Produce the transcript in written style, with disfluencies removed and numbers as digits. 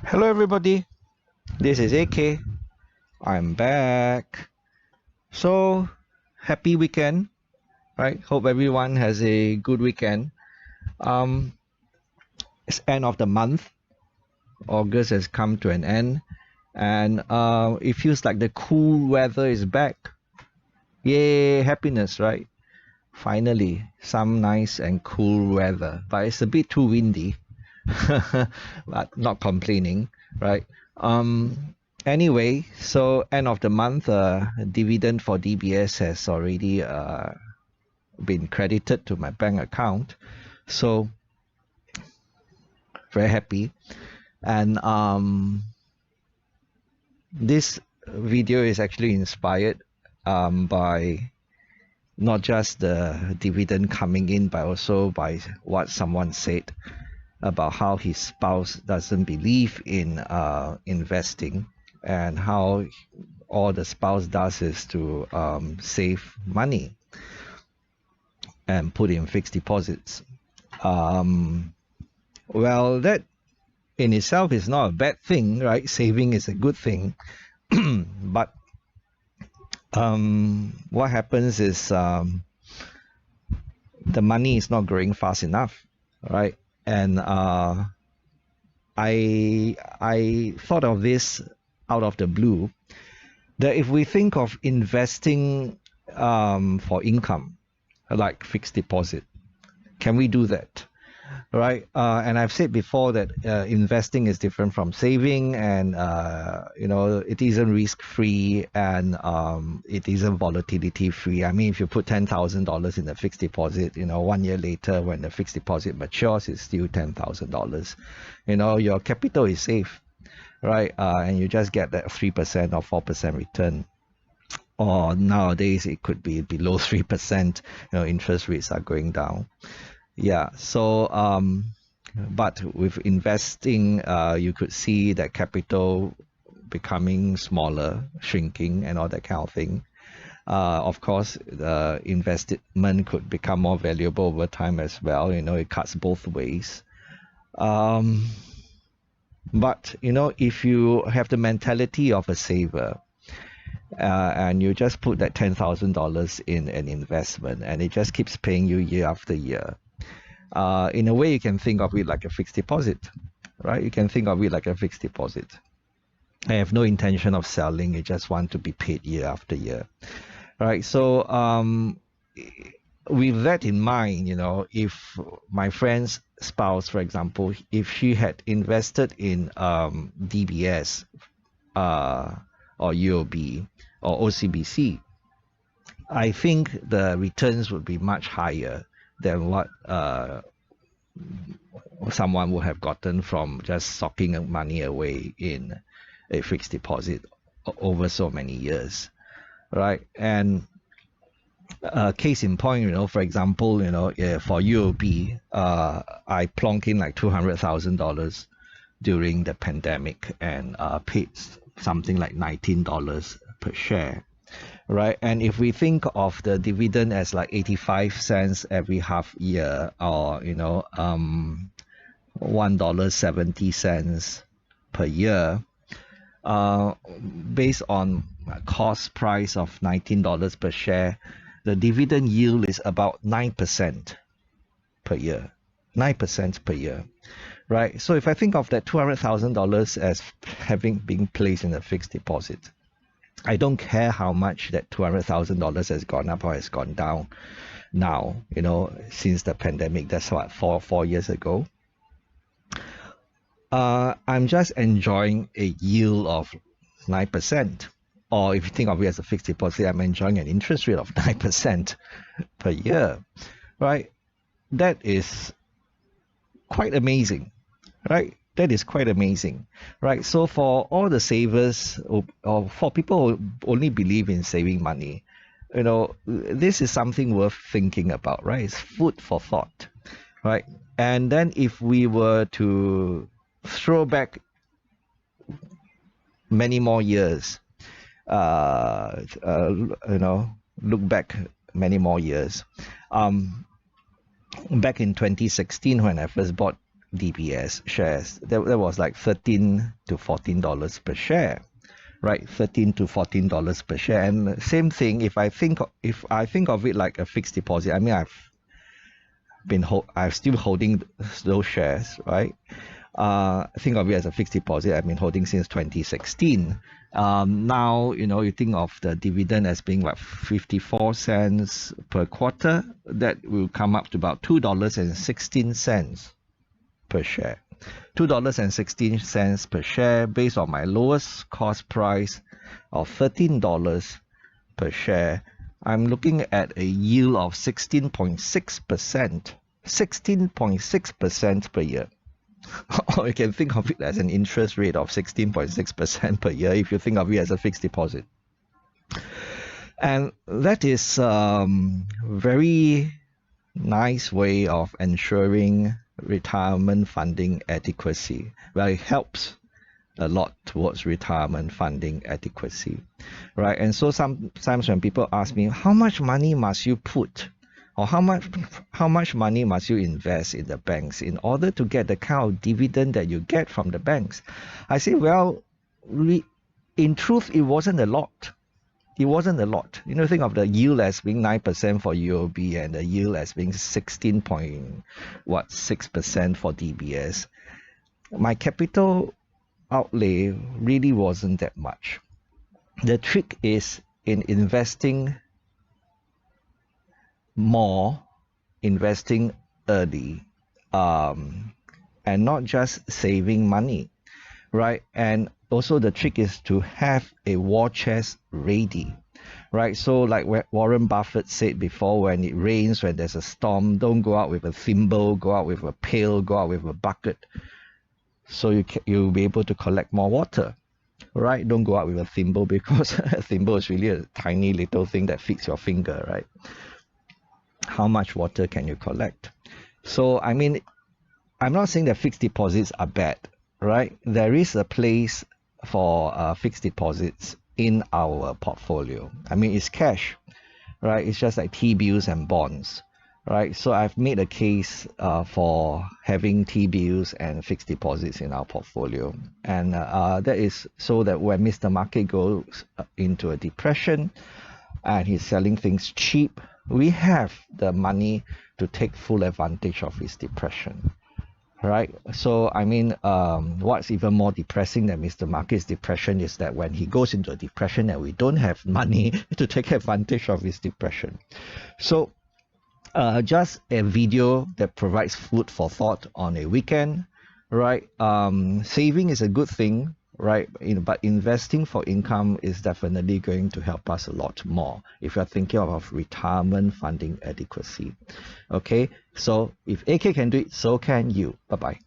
Hello everybody, this is AK. I'm back. So happy weekend, right? Hope everyone has a good weekend. It's end of the month. August has come to an end, and it feels like the cool weather is back. Yay, happiness, right? Finally, some nice and cool weather, but it's a bit too windy. But not complaining, right? Anyway, so end of the month, dividend for DBS has already been credited to my bank account, so very happy. And this video is actually inspired by not just the dividend coming in, but also by what someone said about how his spouse doesn't believe in investing, and how all the spouse does is to save money and put in fixed deposits. Well, that in itself is not a bad thing, right? Saving is a good thing. But what happens is the money is not growing fast enough, right? And I thought of this out of the blue, that if we think of investing for income, like fixed deposit, can we do that? Right? And I've said before that investing is different from saving, and it isn't risk-free, and it isn't volatility-free. I mean, if you put $10,000 in a fixed deposit, 1 year later when the fixed deposit matures, it's still $10,000. Your capital is safe, right? And you just get that 3% or 4% return. Or nowadays it could be below 3%. Interest rates are going down. Yeah, so but with investing, you could see that capital becoming smaller, shrinking, and all that kind of thing. Of course, the investment could become more valuable over time as well. It cuts both ways. But if you have the mentality of a saver, and you just put that $10,000 in an investment, and it just keeps paying you year after year. In a way, you can think of it like a fixed deposit, right? You can think of it like a fixed deposit. I have no intention of selling. I just want to be paid year after year, right? So with that in mind, if my friend's spouse, for example, if she had invested in DBS or UOB or OCBC, I think the returns would be much higher than what someone would have gotten from just socking money away in a fixed deposit over so many years, right? And case in point, for example, for UOB, I plonk in like $200,000 during the pandemic, and paid something like $19 per share. Right, and if we think of the dividend as like 85 cents every half year, or $1.70 per year, based on cost price of $19 per share, the dividend yield is about 9% per year. 9% per year, right? So if I think of that $200,000 as having been placed in a fixed deposit, I don't care how much that $200,000 has gone up or has gone down now, since the pandemic. That's what, four years ago. I'm just enjoying a yield of 9%. Or if you think of it as a fixed deposit, I'm enjoying an interest rate of 9% per year, right? That is quite amazing, right? That is quite amazing, right? So for all the savers, or for people who only believe in saving money, this is something worth thinking about, right? It's food for thought, right? And then if we were to throw back many more years, look back many more years, back in 2016 when I first bought DBS shares. That was like $13 to $14 per share, right? $13 to $14 per share. And same thing, if I think of it like a fixed deposit, I mean I'm still holding those shares, right? Think of it as a fixed deposit. I've been holding since 2016. Now, you think of the dividend as being like 54 cents per quarter. That will come up to about $2.16 per share. $2.16 per share based on my lowest cost price of $13 per share. I'm looking at a yield of 16.6%. 16.6% per year. Or you can think of it as an interest rate of 16.6% per year if you think of it as a fixed deposit. And that is very nice way of ensuring retirement funding adequacy. Well, it helps a lot towards retirement funding adequacy, right? And so sometimes when people ask me, how much money must you put, or how much money must you invest in the banks in order to get the kind of dividend that you get from the banks, I say, well, in truth, it wasn't a lot. It wasn't a lot. Think of the yield as being 9% for UOB and the yield as being 16.6% for DBS. My capital outlay really wasn't that much. The trick is in investing more, investing early, and not just saving money, right? And also the trick is to have a war chest ready, right? So like Warren Buffett said before, when it rains, when there's a storm, don't go out with a thimble, go out with a pail, go out with a bucket, so you'll be able to collect more water, right? Don't go out with a thimble, because a thimble is really a tiny little thing that fits your finger, right? How much water can you collect? So I mean, I'm not saying that fixed deposits are bad, right? There is a place for fixed deposits in our portfolio. I mean, it's cash, right? It's just like T-bills and bonds, right? So I've made a case for having T-bills and fixed deposits in our portfolio, and that is so that when Mr. Market goes into a depression and he's selling things cheap, we have the money to take full advantage of his depression, right? So I mean, what's even more depressing than Mr. Market's depression is that when he goes into a depression and we don't have money to take advantage of his depression. So just a video that provides food for thought on a weekend, right? Saving is a good thing, right? But investing for income is definitely going to help us a lot more if you're thinking of retirement funding adequacy. Okay, so if AK can do it, so can you. Bye-bye.